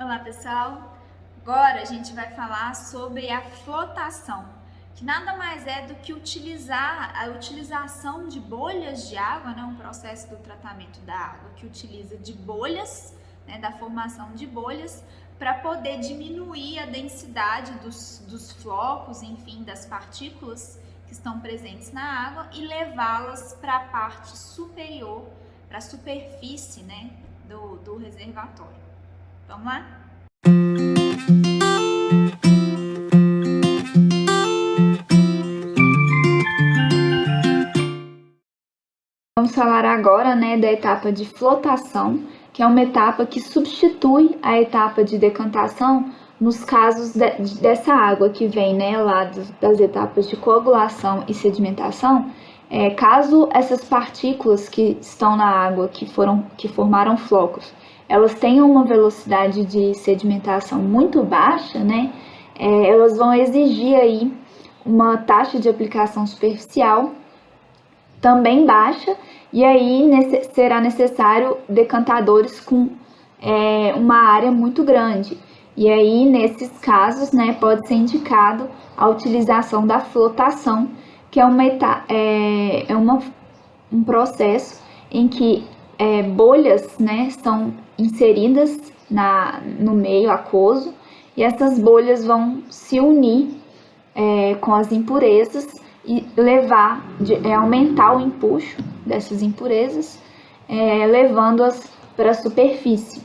Olá pessoal, agora a gente vai falar sobre a flotação, que nada mais é do que a utilização de bolhas de água, né, um processo do tratamento da água que utiliza de bolhas, né, da formação de bolhas, para poder diminuir a densidade dos flocos, enfim, das partículas que estão presentes na água e levá-las para a parte superior, para a superfície, né, do reservatório. Vamos lá? Vamos falar agora, né, da etapa de flotação, que é uma etapa que substitui a etapa de decantação nos casos dessa água que vem, né, lá das etapas de coagulação e sedimentação. Caso essas partículas que estão na água, que formaram flocos, elas tenham uma velocidade de sedimentação muito baixa, né, elas vão exigir aí uma taxa de aplicação superficial também baixa, e aí será necessário decantadores com uma área muito grande. E aí, nesses casos, né, pode ser indicado a utilização da flotação, que é um processo em que bolhas, né, são inseridas no meio aquoso, e essas bolhas vão se unir com as impurezas e aumentar o empuxo dessas impurezas, levando-as para a superfície.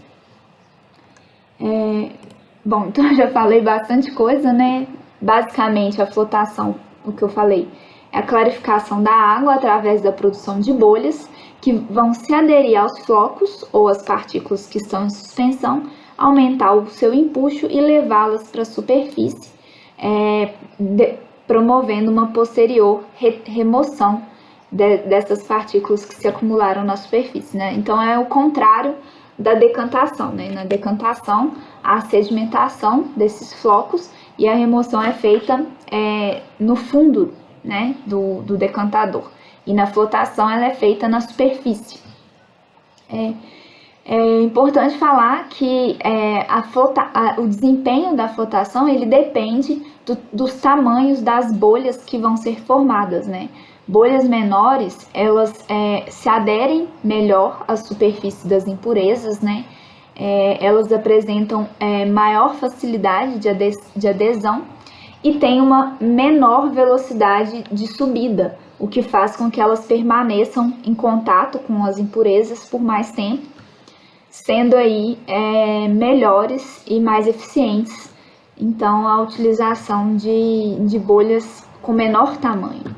Bom, então eu já falei bastante coisa, né? Basicamente, a flotação, o que eu falei, é a clarificação da água através da produção de bolhas que vão se aderir aos flocos ou às partículas que estão em suspensão, aumentar o seu empuxo e levá-las para a superfície, promovendo uma posterior remoção dessas partículas que se acumularam na superfície, né? Então, é o contrário da decantação, né? Na decantação, a sedimentação desses flocos e a remoção é feita no fundo, né, do decantador. E na flotação, ela é feita na superfície. É importante falar que o desempenho da flotação ele depende dos tamanhos das bolhas que vão ser formadas, né? Bolhas menores, elas se aderem melhor à superfície das impurezas, né? Elas apresentam maior facilidade de adesão e têm uma menor velocidade de subida, o que faz com que elas permaneçam em contato com as impurezas por mais tempo, sendo aí melhores e mais eficientes, então, a utilização de bolhas com menor tamanho.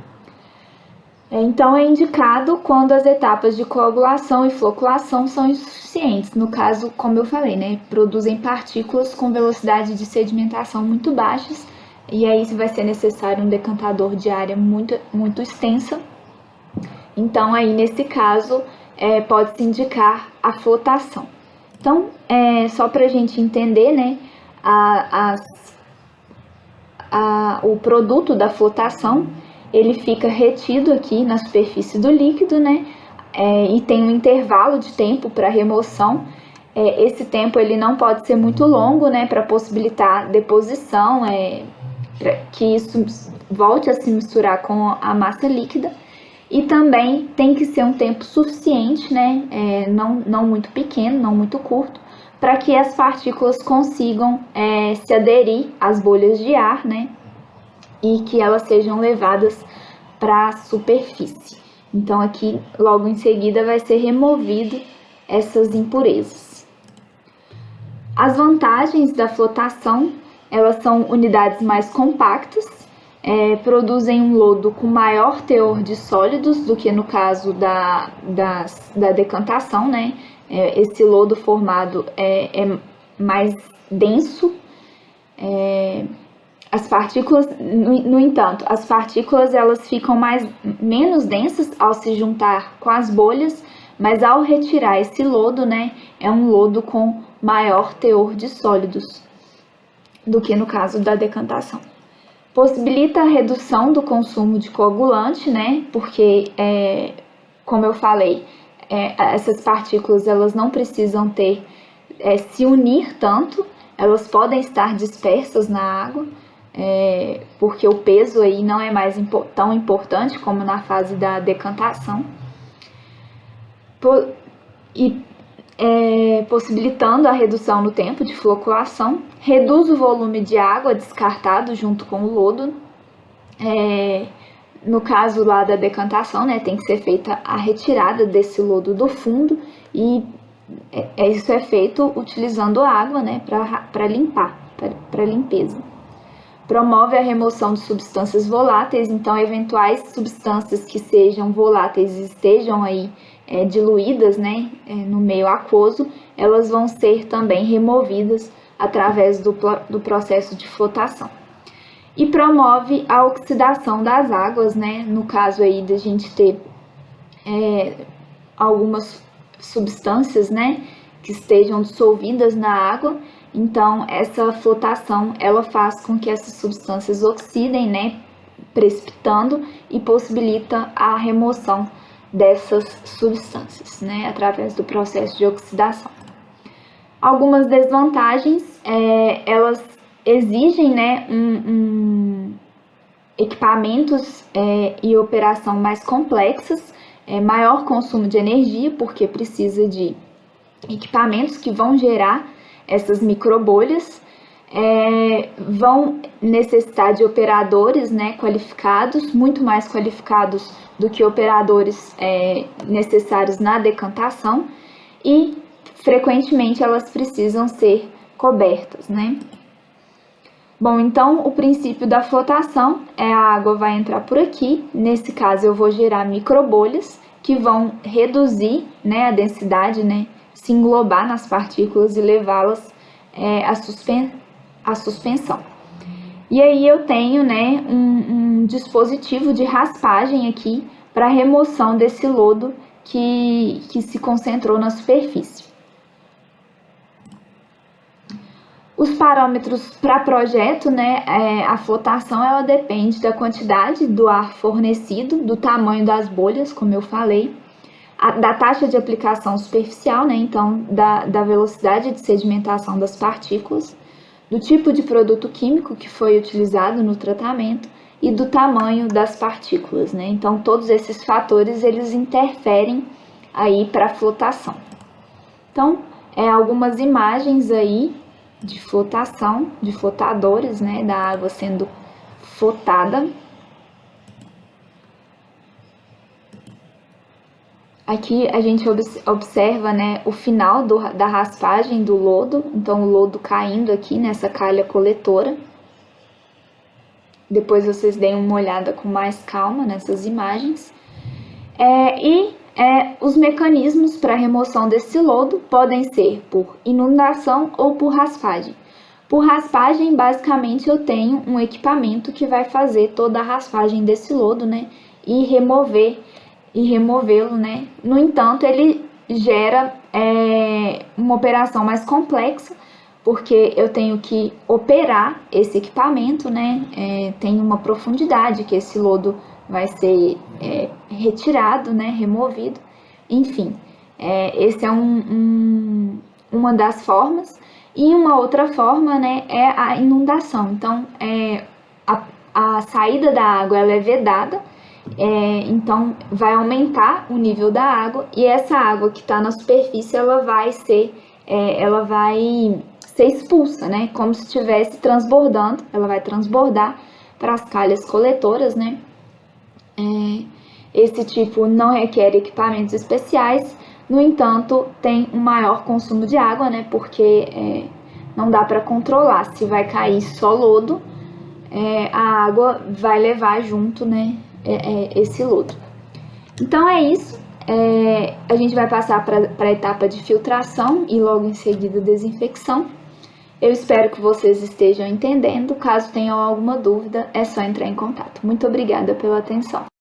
Então, é indicado quando as etapas de coagulação e floculação são insuficientes. No caso, como eu falei, né, produzem partículas com velocidade de sedimentação muito baixas, e aí vai ser necessário um decantador de área muito, muito extensa. Então, aí nesse caso, pode-se indicar a flotação. Então, só para a gente entender, né, o produto da flotação, ele fica retido aqui na superfície do líquido, né, e tem um intervalo de tempo para remoção. Esse tempo ele não pode ser muito longo, né, para possibilitar deposição, que isso volte a se misturar com a massa líquida. E também tem que ser um tempo suficiente, né, não muito pequeno, não muito curto, para que as partículas consigam se aderir às bolhas de ar, né, e que elas sejam levadas para a superfície. Então, aqui, logo em seguida, vai ser removido essas impurezas. As vantagens da flotação, elas são unidades mais compactas, produzem um lodo com maior teor de sólidos do que no caso da decantação, né? Esse lodo formado é mais denso. As partículas, no entanto, as partículas elas ficam menos densas ao se juntar com as bolhas, mas ao retirar esse lodo, né, é um lodo com maior teor de sólidos do que no caso da decantação. Possibilita a redução do consumo de coagulante, né? Porque, como eu falei, essas partículas elas não precisam ter se unir tanto, elas podem estar dispersas na água, porque o peso aí não é mais tão importante como na fase da decantação, possibilitando a redução no tempo de floculação, reduz o volume de água descartado junto com o lodo. No caso lá da decantação, né, tem que ser feita a retirada desse lodo do fundo, e isso é feito utilizando água, né, para limpar, para limpeza. Promove a remoção de substâncias voláteis, então eventuais substâncias que sejam voláteis e estejam aí diluídas, né, no meio aquoso, elas vão ser também removidas através do processo de flotação. E promove a oxidação das águas, né, no caso aí da gente ter algumas substâncias, né, que estejam dissolvidas na água. Então, essa flotação, ela faz com que essas substâncias oxidem, né, precipitando, e possibilita a remoção dessas substâncias, né, através do processo de oxidação. Algumas desvantagens, elas exigem, né, equipamentos e operação mais complexas, maior consumo de energia, porque precisa de equipamentos que vão gerar essas microbolhas, vão necessitar de operadores, né, qualificados, muito mais qualificados do que operadores necessários na decantação, e frequentemente elas precisam ser cobertas, né? Bom, então o princípio da flotação a água vai entrar por aqui, nesse caso eu vou gerar microbolhas que vão reduzir, né, a densidade, né, se englobar nas partículas e levá-las à suspensão. E aí eu tenho, né, um dispositivo de raspagem aqui para remoção desse lodo que se concentrou na superfície. Os parâmetros para projeto, né, a flotação, ela depende da quantidade do ar fornecido, do tamanho das bolhas, como eu falei, da taxa de aplicação superficial, né, então da velocidade de sedimentação das partículas, do tipo de produto químico que foi utilizado no tratamento e do tamanho das partículas, né. Então todos esses fatores eles interferem aí para a flotação. Então algumas imagens aí de flotação, de flotadores, né, da água sendo flotada. Aqui a gente observa, né, o final da raspagem do lodo, então o lodo caindo aqui nessa calha coletora. Depois vocês deem uma olhada com mais calma nessas imagens. Os mecanismos para remoção desse lodo podem ser por inundação ou por raspagem. Por raspagem, basicamente, eu tenho um equipamento que vai fazer toda a raspagem desse lodo, né, e removê-lo, né. No entanto, ele gera uma operação mais complexa, porque eu tenho que operar esse equipamento, né, tem uma profundidade que esse lodo vai ser retirado, né, removido, enfim, esse é uma das formas. E uma outra forma, né, é a inundação. Então, a saída da água ela é vedada, então vai aumentar o nível da água, e essa água que está na superfície ela vai ser expulsa, né, como se estivesse transbordando, ela vai transbordar para as calhas coletoras, né. Esse tipo não requer equipamentos especiais, no entanto, tem um maior consumo de água, né, porque não dá para controlar se vai cair só lodo, a água vai levar junto, né, esse lodo. Então é isso, a gente vai passar para a etapa de filtração e logo em seguida desinfecção. Eu espero que vocês estejam entendendo. Caso tenham alguma dúvida, é só entrar em contato. Muito obrigada pela atenção.